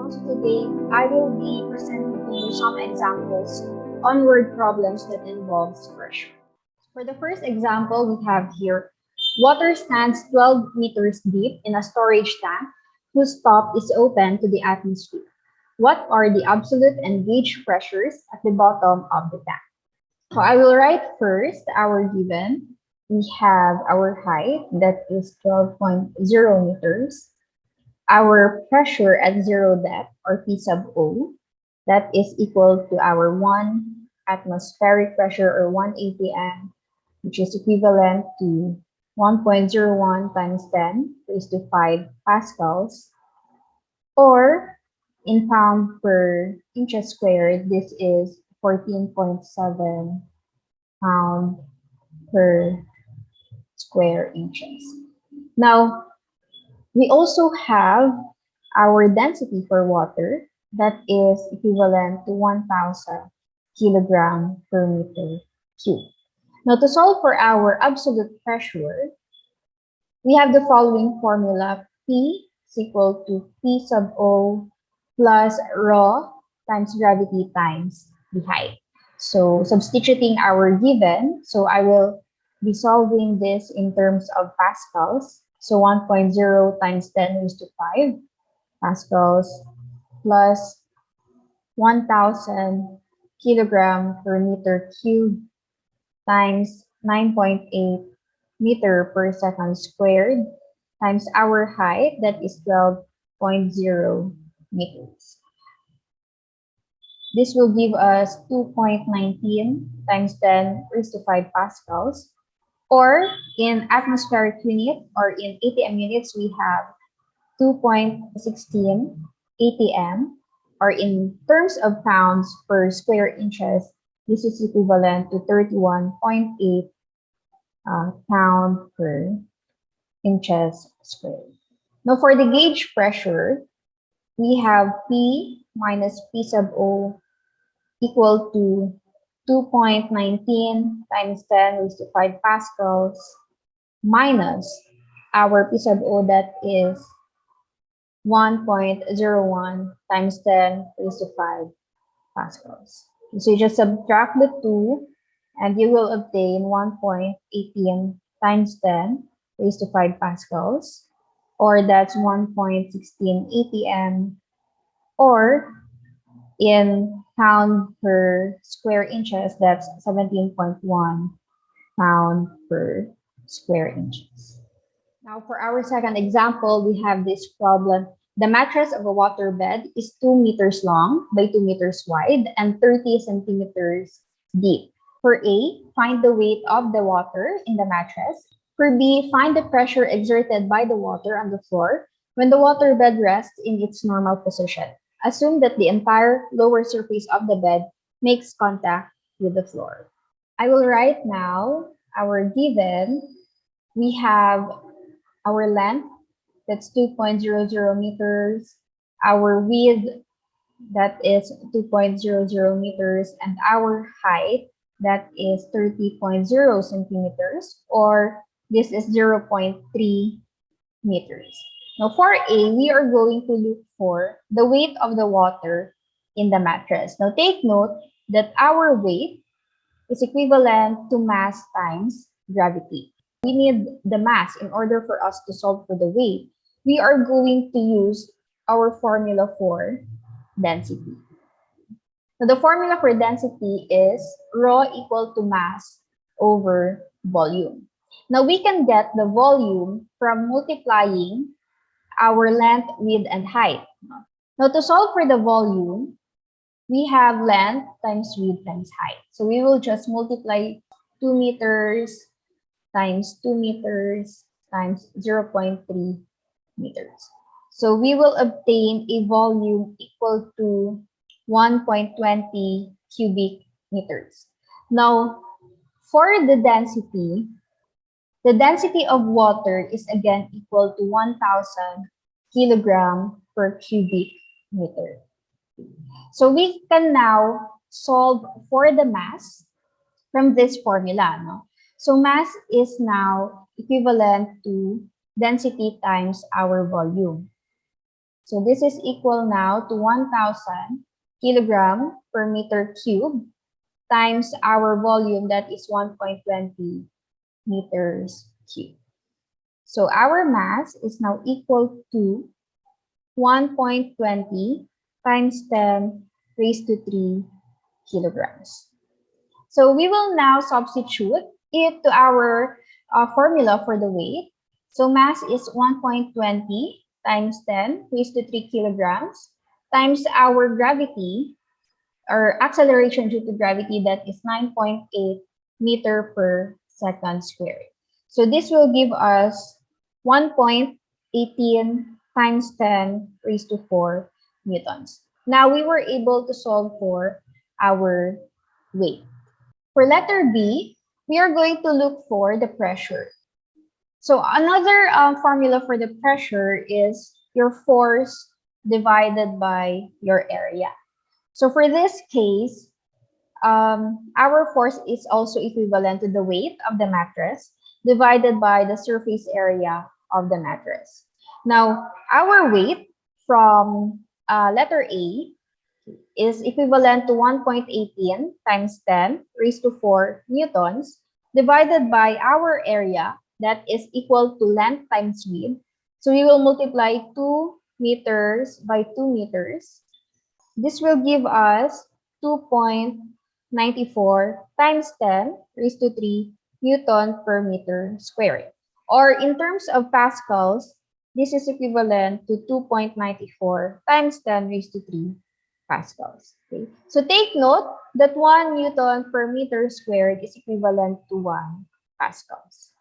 So today, I will be presenting to you some examples on word problems that involves pressure. For the first example, we have here, water stands 12 meters deep in a storage tank whose top is open to the atmosphere. What are the absolute and gauge pressures at the bottom of the tank? So I will write first our given. We have our height that is 12.0 meters, our pressure at zero depth, or P sub O, that is equal to our 1 atmospheric pressure, or 1 atm, which is equivalent to 1.01 times 10 raised to 5 pascals, or in pound per inches squared, this is 14.7 pound per square inches. Now, we also have our density for water that is equivalent to 1,000 kilogram per meter cube. Now, to solve for our absolute pressure, we have the following formula. P is equal to P sub O plus rho times gravity times the height. So, substituting our given, so I will be solving this in terms of pascals. So 1.0 times 10 raised to 5 pascals plus 1,000 kilogram per meter cube times 9.8 meter per second squared times our height, that is 12.0 meters. This will give us 2.19 times 10 raised to 5 pascals, or in atmospheric unit or in ATM units, we have 2.16 ATM, or in terms of pounds per square inches, this is equivalent to 31.8 pound per inches squared. Now for the gauge pressure, we have P minus P sub O equal to 2.19 times 10 raised to 5 pascals minus our P sub O, that is 1.01 times 10 raised to 5 pascals. So you just subtract the two and you will obtain 1.18 times 10 raised to 5 pascals, or that's 1.16 atm, or in pound per square inches, that's 17.1 pound per square inches. Now for our second example, we have this problem. The mattress of a waterbed is 2 meters long by 2 meters wide and 30 centimeters deep. For A, find the weight of the water in the mattress. For B, find the pressure exerted by the water on the floor when the waterbed rests in its normal position. Assume that the entire lower surface of the bed makes contact with the floor. I will write now our given. We have our length, that's 2.00 meters, our width, that is 2.00 meters, and our height, that is 30.0 centimeters, or this is 0.3 meters. Now for A, we are going to look for the weight of the water in the mattress. Now take note that our weight is equivalent to mass times gravity. We need the mass in order for us to solve for the weight. We are going to use our formula for density. Now the formula for density is rho equal to mass over volume. Now we can get the volume from multiplying our length, width, and height. Now to solve for the volume, we have length times width times height. So we will just multiply 2 meters times 2 meters times 0.3 meters. So we will obtain a volume equal to 1.20 cubic meters. Now, for the density of water is again equal to 1,000 kilogram per cubic meter. So we can now solve for the mass from this formula. No? So mass is now equivalent to density times our volume. So this is equal now to 1,000 kilogram per meter cube times our volume, that is 1.20 meters cubed. So our mass is now equal to 1.20 times 10 raised to 3 kilograms. So we will now substitute it to our formula for the weight. So mass is 1.20 times 10 raised to 3 kilograms times our gravity, or acceleration due to gravity, that is 9.8 meter per second squared. So this will give us 1.18 times 10 raised to 4 newtons. Now we were able to solve for our weight. For letter B, we are going to look for the pressure. So another formula for the pressure is your force divided by your area. So for this case, our force is also equivalent to the weight of the mattress divided by the surface area of the mattress. Now, our weight from letter A is equivalent to 1.18 times 10 raised to 4 newtons divided by our area, that is equal to length times width. So we will multiply 2 meters by 2 meters. This will give us 2.94 times 10 raised to 3 Newton per meter squared. Or in terms of pascals, this is equivalent to 2.94 times 10 raised to 3 pascals. Okay. So take note that 1 Newton per meter squared is equivalent to 1 pascals.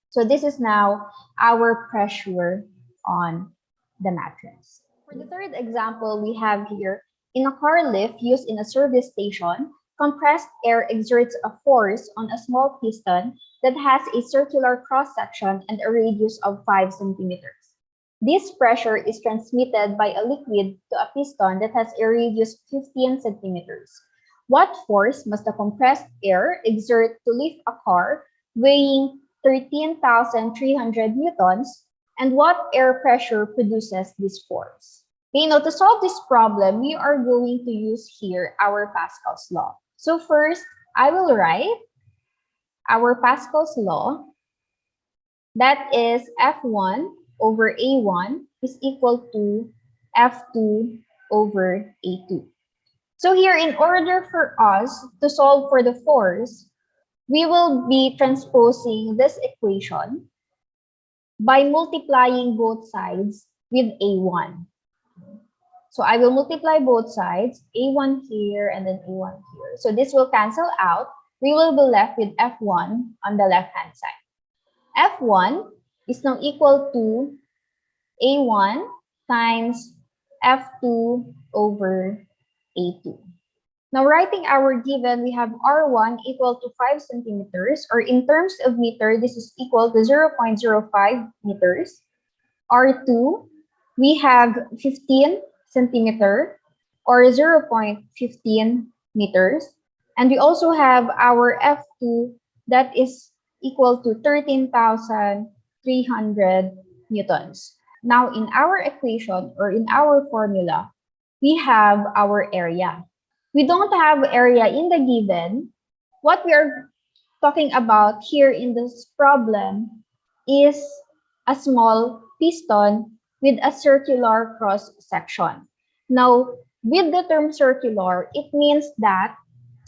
So this is now our pressure on the mattress. For the third example, we have here, in a car lift used in a service station, compressed air exerts a force on a small piston that has a circular cross-section and a radius of 5 centimeters. This pressure is transmitted by a liquid to a piston that has a radius 15 centimeters. What force must the compressed air exert to lift a car weighing 13,300 newtons, and what air pressure produces this force? Okay, now to solve this problem, we are going to use here our Pascal's law. So first, I will write our Pascal's law. That is F1 over A1 is equal to F2 over A2. So here, in order for us to solve for the force, we will be transposing this equation by multiplying both sides with A1. So I will multiply both sides, A1 here and then A1 here. So this will cancel out. We will be left with F1 on the left-hand side. F1 is now equal to A1 times F2 over A2. Now, writing our given, we have R1 equal to 5 centimeters, or in terms of meter, this is equal to 0.05 meters. R2, we have 15 centimeter, or 0.15 meters. And we also have our F2, that is equal to 13,300 newtons. Now, in our equation, or in our formula, we have our area. We don't have area in the given. What we are talking about here in this problem is a small piston with a circular cross section. Now, with the term circular, it means that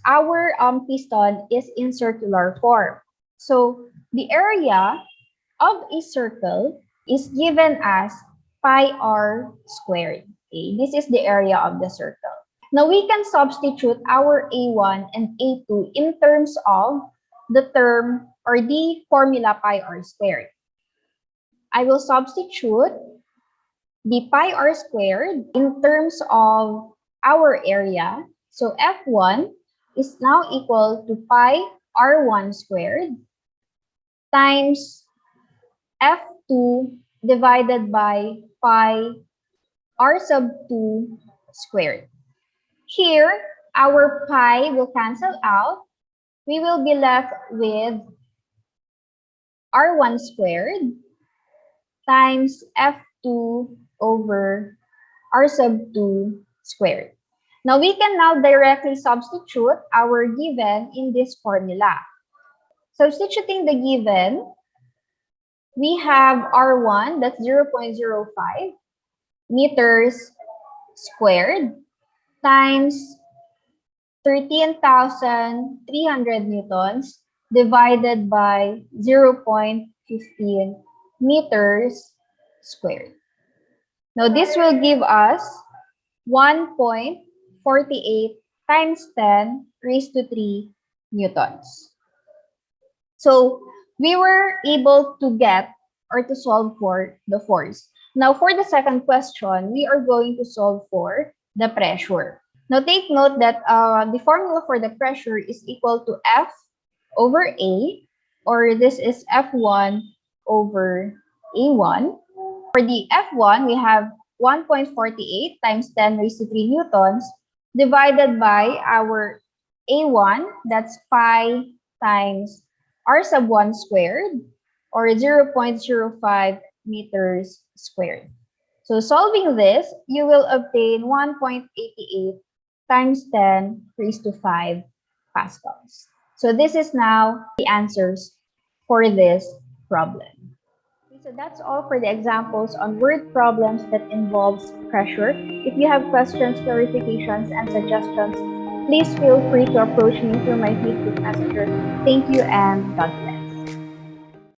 our piston is in circular form. So the area of a circle is given as pi r squared. Okay? This is the area of the circle. Now we can substitute our A1 and A2 in terms of the term or the formula pi r squared. I will substitute the pi r squared in terms of our area. So F1 is now equal to pi r1 squared times F2 divided by pi r sub 2 squared. Here, our pi will cancel out. We will be left with r1 squared times f2 over r sub 2 squared. Now, we can now directly substitute our given in this formula. Substituting the given, we have R1, that's 0.05 meters squared times 13,300 newtons divided by 0.15 meters squared. Now, this will give us 1.48 times 10 raised to 3 newtons. So, we were able to get or to solve for the force. Now, for the second question, we are going to solve for the pressure. Now, take note that the formula for the pressure is equal to F over A, or this is F1 over A1. For the F1, we have 1.48 times 10 raised to 3 newtons divided by our A1, that's pi times r sub 1 squared, or 0.05 meters squared. So solving this, you will obtain 1.88 times 10 raised to 5 pascals. So this is now the answers for this problem. So that's all for the examples on word problems that involves pressure. If you have questions, clarifications, and suggestions, please feel free to approach me through my Facebook Messenger. Thank you and God bless.